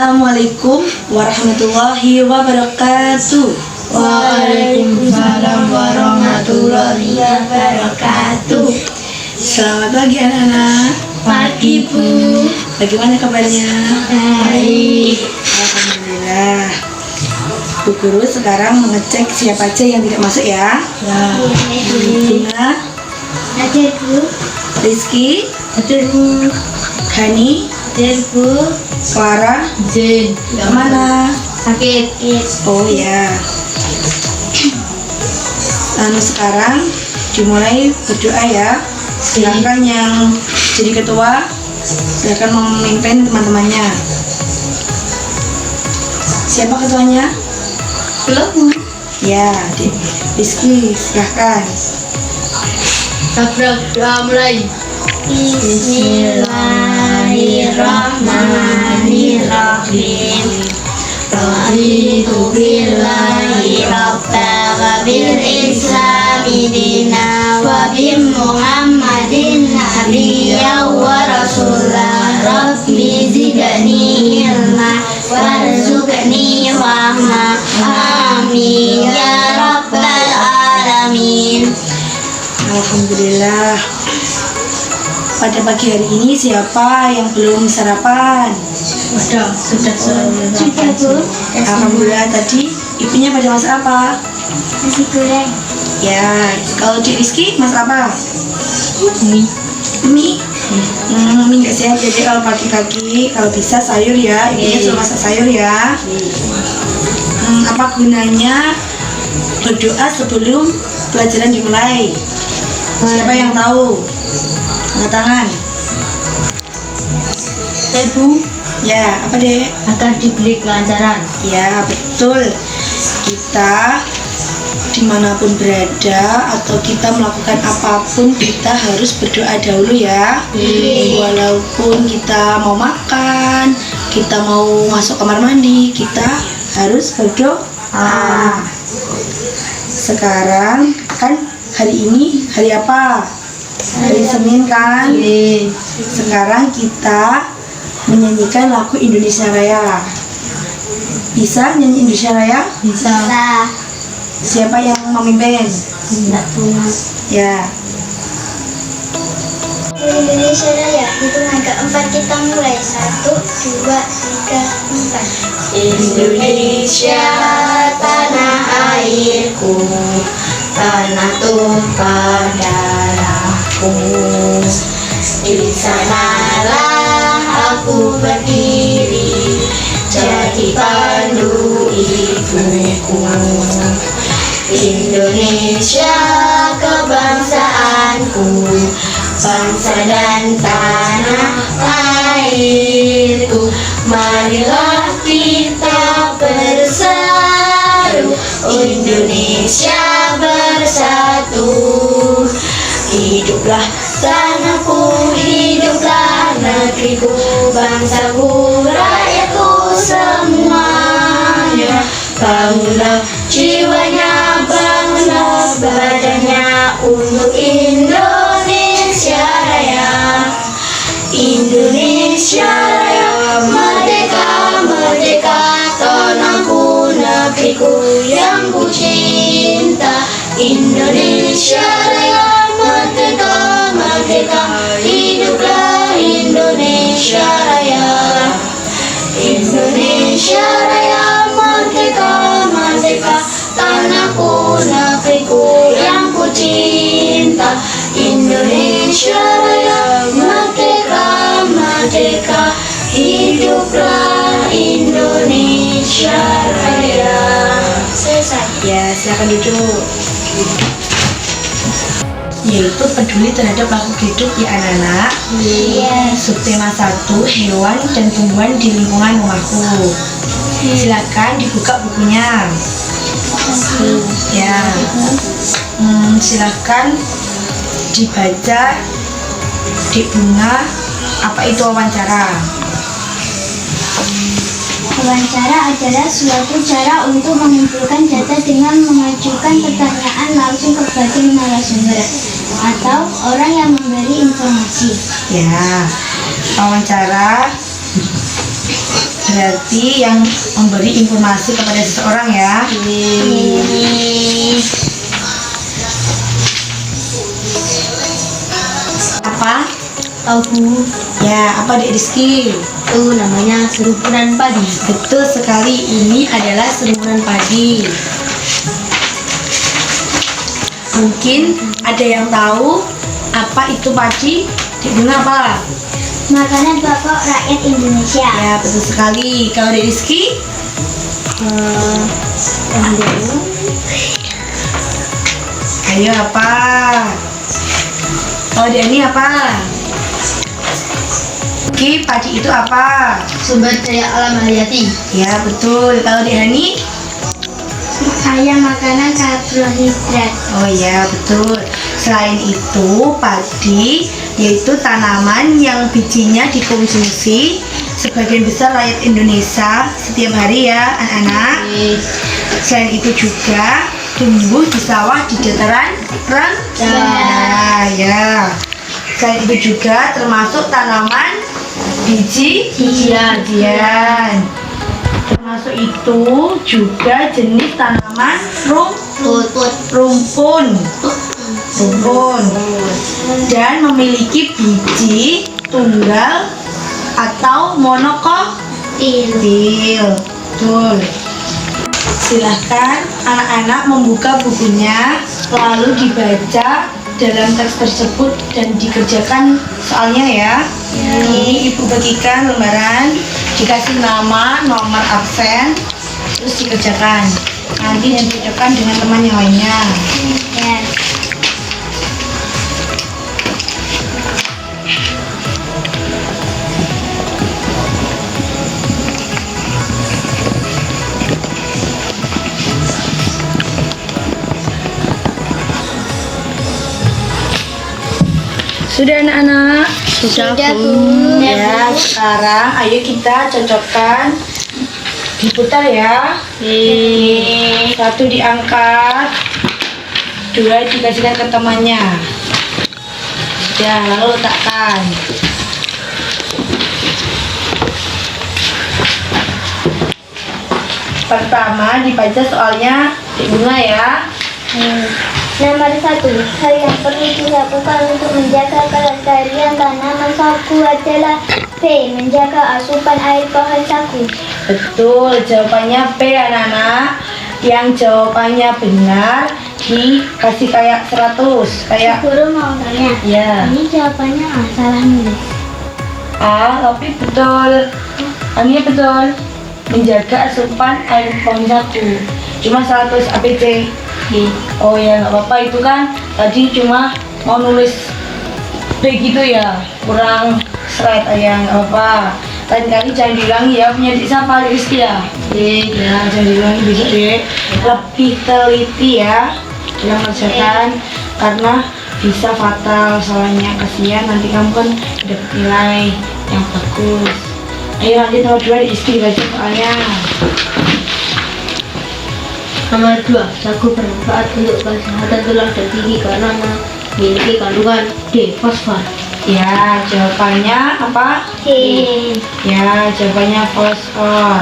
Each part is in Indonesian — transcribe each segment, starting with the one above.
Assalamualaikum warahmatullahi wabarakatuh. Waalaikumsalam warahmatullahi wabarakatuh. Selamat pagi anak-anak. Pagi Bu. Bagaimana kabarnya? Baik. Alhamdulillah. Bu Guru sekarang mengecek siapa aja yang tidak masuk ya. Bunga, Hadir Bu. Rizky, Hadir Bu. Hani, Hadir Bu. Clara, Jin. kemana? Sakit. Oh ya. Sekarang dimulai berdoa ya. Silakan yang jadi ketua, silakan memimpin teman-temannya. Siapa ketuanya? Belum. Ya, Rizky, silakan. Tabrak doa mulai. Bismillahirrahmanirrahim. Raditu billahi rabba wa bil islami dina wa bi muhammadin nabiyya wa rasulah. Rabbi zidni ilma warzuqni wahma. Amin ya rabbal alamin. Alhamdulillah. Pada pagi hari ini siapa yang belum sarapan? Sudah Bu. Alhamdulillah, tadi ibunya pada masak apa? Nasi goreng. Ya, kalau di Rizky masak apa? Mie. Mie. Mie nggak sehat, jadi kalau pagi-pagi kalau bisa sayur ya, ibunya suruh masak sayur ya. Apa gunanya berdoa sebelum pelajaran dimulai? Siapa yang tahu? Angkat tangan. Bu, Ya, apa deh? agar diberi kelancaran. Ya, betul. Kita dimanapun berada atau kita melakukan apapun, kita harus berdoa dahulu ya. Walaupun kita mau makan, kita mau masuk kamar mandi, kita harus berdoa. Sekarang kan hari ini hari apa? Hari Senin kan? Sekarang kita menyanyikan lagu Indonesia Raya. Bisa nyanyi Indonesia Raya? Bisa. Siapa yang memimpin? Tidak punya. Ya. Indonesia Raya, hitung angka 4 kita mulai. 1, 2, 3, 4. Indonesia tanah airku, tanah tumpah darahku. Di sanalah aku berdiri, jadi pandu ibuku. Indonesia kebangsaanku, bangsa dan tanah airku. Marilah kita bersatu, Indonesia bersatu. Hiduplah tanahku, hiduplah negeriku, bangsaku, rakyatku semuanya. Bangunlah jiwanya, bangunlah badannya untuk Indonesia Raya. Indonesia Raya, merdeka, merdeka, tanahku, negeriku yang ku cinta. Indonesia Raya, merdeka, merdeka, hiduplah Indonesia Raya. Indonesia Raya, merdeka, merdeka, tanahku, negeriku yang ku cinta. Indonesia Raya, merdeka, merdeka, hiduplah Indonesia Raya. Selesai. Ya, silakan duduk. Yaitu peduli terhadap makhluk hidup ya anak-anak. Subtema 1, hewan dan tumbuhan di lingkungan rumahku. Silakan dibuka bukunya. Ya. Silakan dibaca di Bunga, apa itu wawancara? Wawancara adalah suatu cara untuk mengumpulkan data dengan mengajukan pertanyaan langsung kepada narasumber atau orang yang memberi informasi. Ya, wawancara berarti yang memberi informasi kepada seseorang ya. Apa? Tahu. Ya, apa Dek Rizky? Itu namanya serumunan padi. Betul sekali, ini adalah serumunan padi. Mungkin ada yang tahu apa itu padi? Dek Bunga apa? Makanan pokok rakyat Indonesia. Ya, betul sekali. Kalau Dek Rizky? Ayo apa? Kalau Dek Ani apa? Oke, padi itu apa? Sumber daya alam hayati. Ya, betul. Kalau Dek Hani? Kaya makanan karbohidrat. Oh ya, betul. Selain itu, padi yaitu tanaman yang bijinya dikonsumsi sebagian besar rakyat Indonesia setiap hari ya, anak-anak. Selain itu juga tumbuh di sawah di dataran rendah. Ya. Selain itu juga termasuk tanaman bijian. Termasuk itu juga jenis tanaman rumpun dan memiliki biji tunggal atau monokotil. Betul. Silahkan anak-anak membuka bukunya lalu dibaca dalam teks tersebut dan dikerjakan soalnya ya. Ini ibu bagikan lembaran, dikasih nama, nomor absen, terus dikerjakan. Nanti dikerjakan dengan teman yang lainnya. Sudah anak-anak? Sudah, Bu. Ya, sekarang ayo kita cocokkan. Diputar ya. Satu diangkat, dua dikasihkan ke temannya. Ya, lalu letakkan. Pertama dibaca soalnya Dek Bunga ya. Nomor 1, hal yang perlu dilakukan untuk menjaga kelestarian tanaman sagu adalah B. Menjaga asupan air pohon sagu. Betul, jawabannya B anak-anak. Yang jawabannya benar dikasih kayak 100. Kayak Guru mau tanya. ya. Ini jawabannya salah nulis. Tapi betul. Ini betul. Menjaga asupan air pohon sagu. Cuma 100 APC. Oh ya, nggak apa-apa, itu kan tadi cuma mau nulis begitu ya, kurang slide aja, nggak apa-apa. Lain kali jangan diulangi ya, punya Dik siapa? Dik Rizky ya? Ya, jangan diulangi besok deh. Lebih teliti ya dalam mengerjakan, karena bisa fatal soalnya. Kasihan nanti kamu kan dapat nilai yang bagus. Ayo lanjut nomor 2, Dik Rizky baca soalnya. Nomor 2, sagu bermanfaat untuk kesehatan tulang dan gigi karena memiliki kandungan D. Fosfor. Ya, jawabannya apa? Ya, jawabannya fosfor.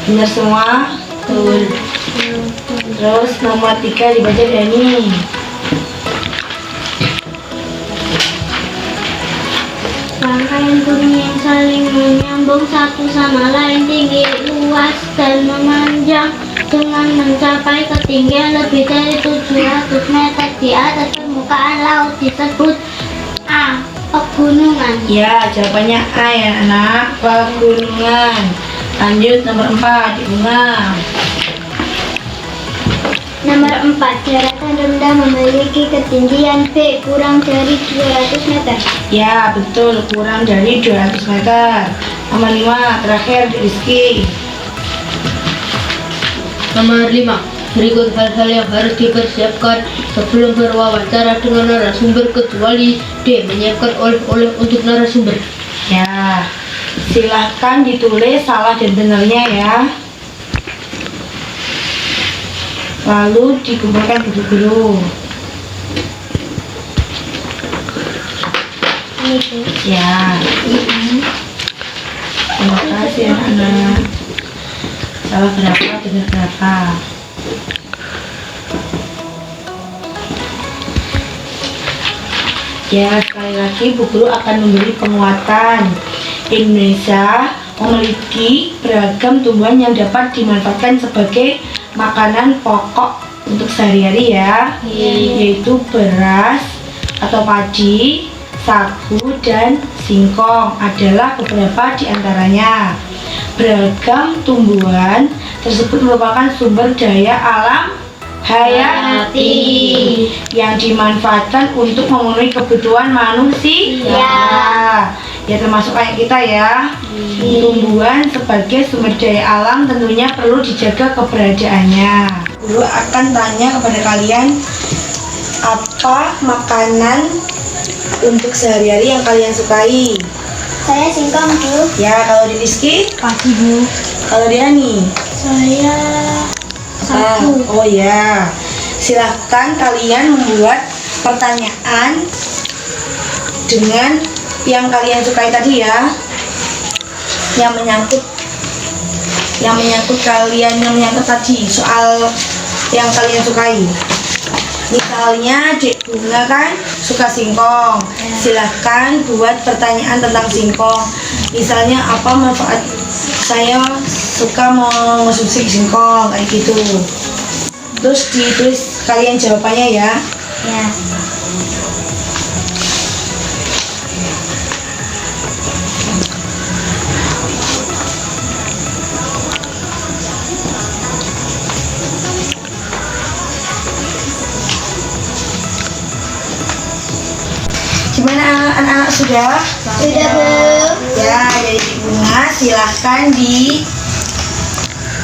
Benar semua? Betul. Terus nomor 3 dibaca Dani. Rangkaian gunung yang saling menyambung satu sama lain tinggi, luas, dan memanjang dengan mencapai ketinggian lebih dari 700 meter di atas permukaan laut disebut A. Pegunungan. Ya, jawabannya A ya anak, pegunungan. Lanjut nomor 4, Dik Bunga. Nomor 4, daratan rendah memiliki ketinggian B kurang dari 200 meter. Ya, betul, kurang dari 200 meter. Nomor 5, terakhir Dik Rizky. Nomor 5. Berikut hal-hal yang harus dipersiapkan sebelum berwawancara dengan narasumber kecuali D. Menyiapkan oleh-oleh untuk narasumber. Ya, silahkan ditulis salah dan benarnya ya. Lalu dikumpulkan guru-guru. Ini tuh. Ya. Terima kasih anak-anak. Salah berapa, benar berapa. Ya, sekali lagi Bu Guru akan memberi penguatan. Indonesia memiliki beragam tumbuhan yang dapat dimanfaatkan sebagai makanan pokok untuk sehari-hari ya, yaitu beras atau padi, sagu, dan singkong adalah beberapa di antaranya. Beragam tumbuhan tersebut merupakan sumber daya alam hayati yang dimanfaatkan untuk memenuhi kebutuhan manusia. Ya termasuk kayak kita ya. Tumbuhan sebagai sumber daya alam tentunya perlu dijaga keberadaannya. Guru akan tanya kepada kalian, apa makanan untuk sehari-hari yang kalian sukai? Saya singkong, Bu. Ya, kalau di Rizky? Pasti Bu. Kalau di Ani? Saya sagu. Oh ya, silahkan kalian membuat pertanyaan dengan yang kalian sukai tadi ya, yang menyangkut tadi soal yang kalian sukai. Misalnya Dek Bunga kan suka singkong, silahkan buat pertanyaan tentang singkong. Misalnya apa manfaat saya suka mengonsumsi singkong, kayak gitu. Terus ditulis kalian jawabannya ya. Ya. Gimana anak-anak sudah? Sudah, Bu. Ya, dari Dek Bunga silahkan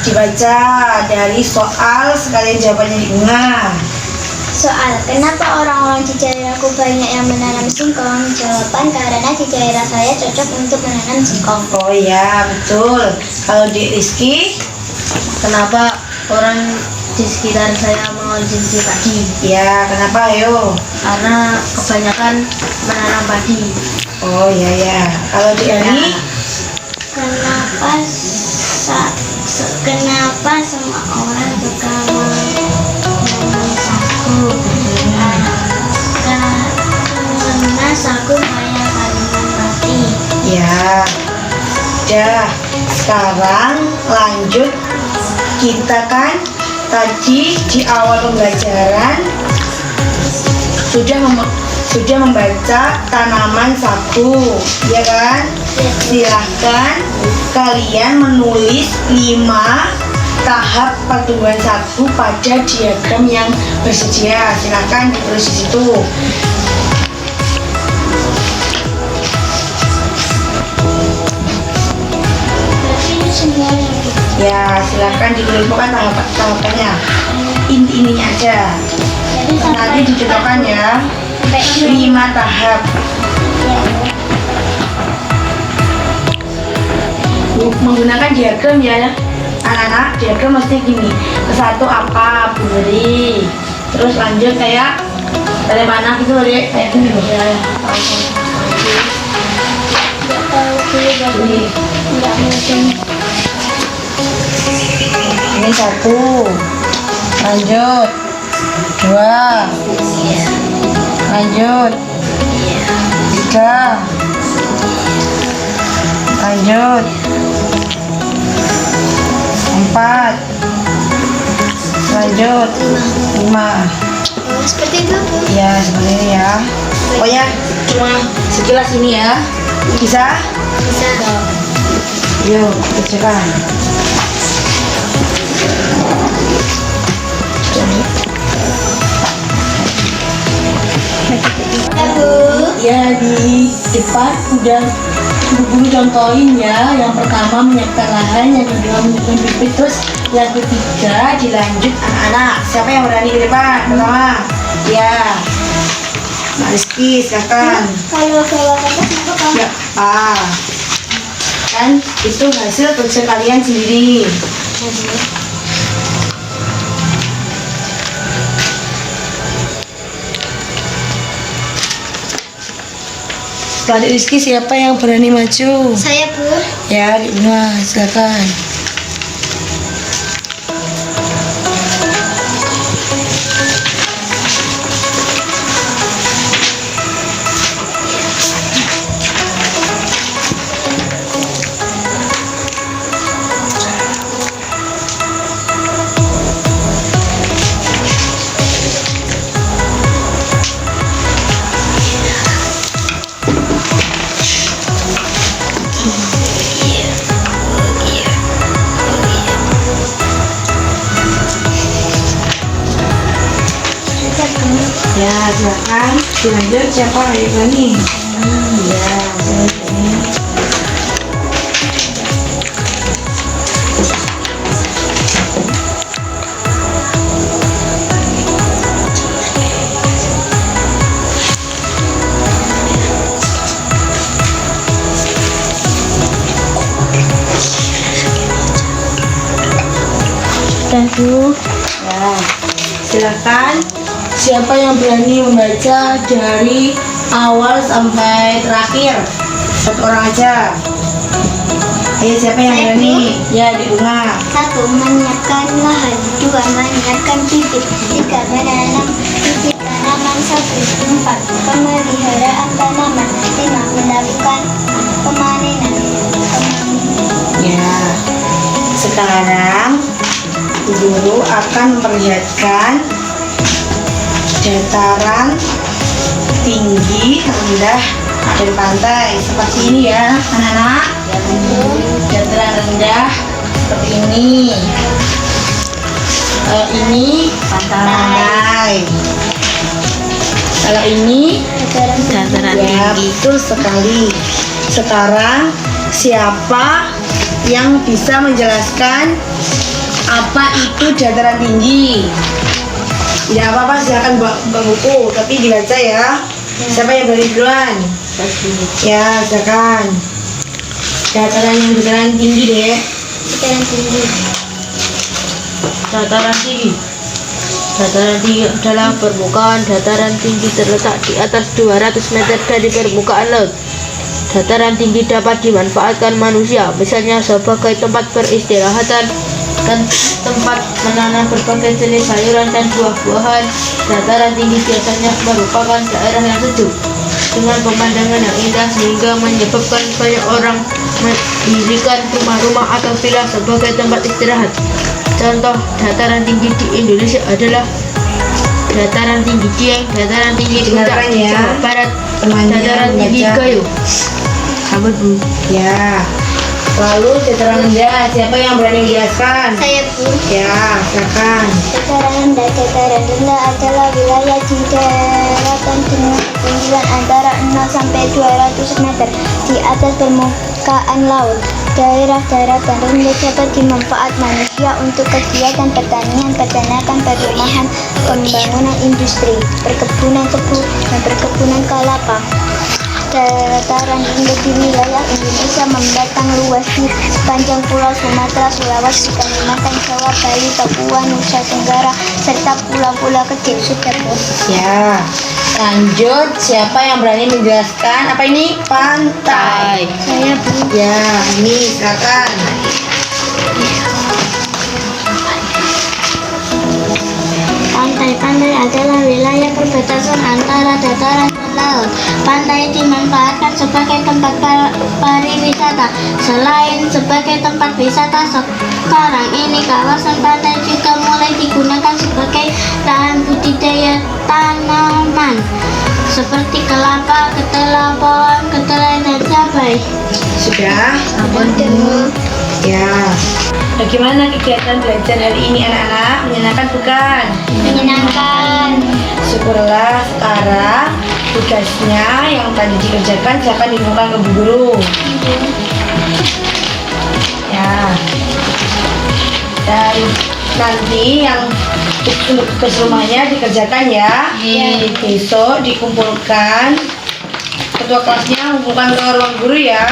dibaca dari soal sekalian jawabannya Dek Bunga. Soal, kenapa orang-orang di daerahku banyak yang menanam singkong? Jawaban, karena di daerah saya cocok untuk menanam singkong. Oh ya, betul. Kalau Dek Rizky, Kenapa orang di sekitar saya mengonsumsi padi? ya kenapa ayo? Karena kebanyakan menanam padi. Oh ya ya. Kalau Dek Ani, Kenapa semua orang suka menanam sagu? Karena sagu kaya kandungan protein. ya. Dah, sekarang lanjut. Kita kan tadi di awal pembelajaran sudah membaca tanaman sagu, ya kan? Silahkan kalian menulis 5 tahap pertumbuhan sagu pada diagram yang bersedia. Silahkan ditulis di situ. Berarti ini semuanya. Ya, silahkan ditulis bukan tahapannya. Ininya aja. Jadi Nanti dicocokkan ya. sampai 5 tahap. Menggunakan diagram ya anak-anak. Diagram mesti gini, ke satu apa beri, terus lanjut kayak dari mana gitu loh Dek, kayak gini loh ya. Nggak tahu dulu Ini, nggak mungkin. ini 1, lanjut 2, lanjut 3, lanjut 4, lanjut 5. Oh, seperti itu, Bu. Ya seperti ini ya. Pokoknya cuma sekilas ini ya. Bisa? Bisa. Yuk kerjakan. Ya, Bu. Ya di depan udah guru contohin ya. Yang pertama menyiapkan lahan, yang kedua menyiapkan bibit, terus yang ketiga dilanjut anak-anak. Siapa yang berani di depan? Pertama, ya. Mbak Rizky, silakan. Kalau bawa kertas nggak apa-apa. Ya, kan itu hasil kerja kalian sendiri. Setelah adik Rizky, siapa yang berani maju? Saya, Bu. Ya, Adik Bunga, silakan. Ya, silakan. Dilanjut siapa yang berani? Ya, saya berani. Dan Bu, Ya, silakan. Siapa yang berani membaca dari awal sampai terakhir? Satu orang aja. Ayo, siapa yang Saya, berani? Ya, Adik Bunga. 1. Menyiapkan lahan. 2. Menyiapkan bibit. 3. Menanam bibit tanaman satu. 4. Pemeliharaan tanaman. 5. Melakukan pemanenan. Ya, sekarang guru akan memperlihatkan dataran tinggi, rendah, dan pantai seperti ini ya, anak-anak. Dataran rendah seperti ini. Kalau ini pantai. Kalau ini dataran ya, tinggi. betul sekali. Sekarang siapa yang bisa menjelaskan apa itu dataran tinggi? Tidak apa-apa, silakan bawa buku, tapi dibaca ya. Siapa yang berani duluan? Ya, silakan. Dataran tinggi deh. Dataran tinggi. Dataran tinggi. Dataran tinggi adalah permukaan dataran tinggi terletak di atas 200 meter dari permukaan laut. Dataran tinggi dapat dimanfaatkan manusia, misalnya sebagai tempat peristirahatan dan tempat menanam berbagai jenis sayuran dan buah-buahan. Dataran tinggi biasanya merupakan daerah yang sejuk dengan pemandangan yang indah sehingga menyebabkan banyak orang mendirikan rumah-rumah atau villa sebagai tempat istirahat. Contoh dataran tinggi di Indonesia adalah dataran tinggi Dieng, dataran tinggi Puncak Dengarkan ya, Jawa Barat, temannya dataran tinggi membaca. Gayo. Sama Bu. Ya. Lalu dataran rendah, siapa yang berani menjelaskan? Saya, Bu. Ya, silakan. Dataran rendah adalah wilayah di daratan dengan ketinggian antara 0 sampai 200 meter di atas permukaan laut. Daerah daratan rendah dapat dimanfaat manusia untuk kegiatan pertanian, peternakan, perumahan, pembangunan industri, perkebunan tebu, dan perkebunan kelapa. Dataran rendah di wilayah Indonesia membentang luas di sepanjang Pulau Sumatera, Sulawesi, Kalimantan, Jawa, Bali, Papua, Nusa Tenggara, serta pulau-pulau kecil. Sudah, Bu. Ya. Lanjut, siapa yang berani menjelaskan apa ini? Pantai. Saya, Bu. Ya, ini silakan. Pantai adalah wilayah perbatasan antara dataran dan laut. Pantai dimanfaatkan sebagai tempat pariwisata. Selain sebagai tempat wisata, sekarang ini kawasan pantai juga mulai digunakan sebagai lahan budidaya tanaman seperti kelapa, ketela pohon, ketela dan cabai. Sudah? Sudah, Bu. Ya. Bagaimana kegiatan belajar hari ini anak-anak? Menyenangkan bukan? Menyenangkan. Syukurlah, sekarang tugasnya yang tadi dikerjakan silakan dibuka ke Bu Guru. Ya. Dan nanti yang untuk tugas rumahnya dikerjakan ya. Besok dikumpulkan, ketua kelasnya mengumpulkan ke ruang guru ya.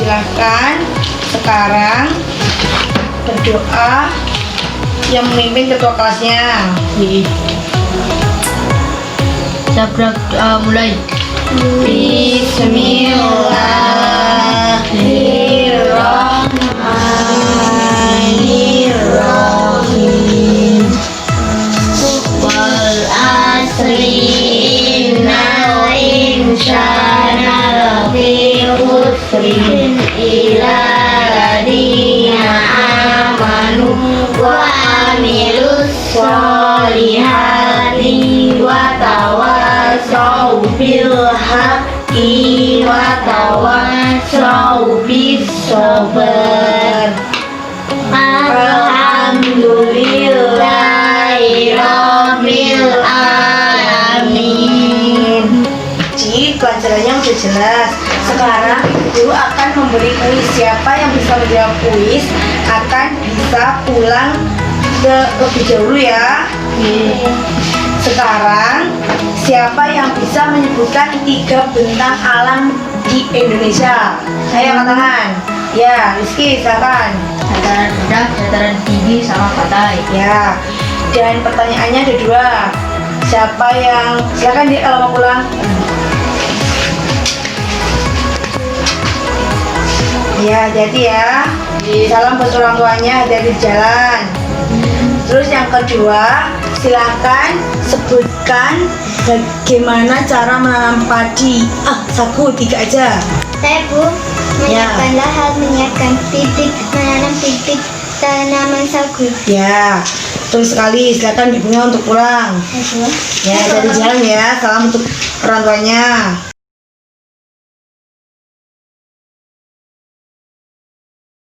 Silahkan sekarang berdoa yang memimpin ketua kelasnya. Sabra mulai. Bismillahirrahmanirrahim. Wal asri innal insana lafi khusrin illa ladina amanu wa amilus solihati wa tawasau bil haqqi wa tawasau bis sabar. Alhamdulillahi rabbil alamin. Jadi pelajarannya udah jelas. Sekarang guru akan memberi kuis. Siapa yang bisa menjawab kuis akan bisa pulang ke lebih dahulu ya. Sekarang siapa yang bisa menyebutkan 3 bentang alam di Indonesia? Ayo angkat tangan. Ya, Rizky silakan. Dataran rendah, dataran tinggi, sama pantai. Ya. Dan pertanyaannya ada 2. Siapa yang silakan di kalau mau pulang. Ya, jadi ya. Salam buat orang tuanya, hati-hati di jalan. Terus yang kedua, silakan sebutkan bagaimana cara menanam padi. Saku 3 aja. Saya Bu, menyiapkan lahan, menyiapkan bibit, menanam bibit tanaman sagu. Ya, betul sekali. Silakan ibunya untuk pulang. Ya, Bu. Ya, dari jalan ya. Salam untuk orang tuanya.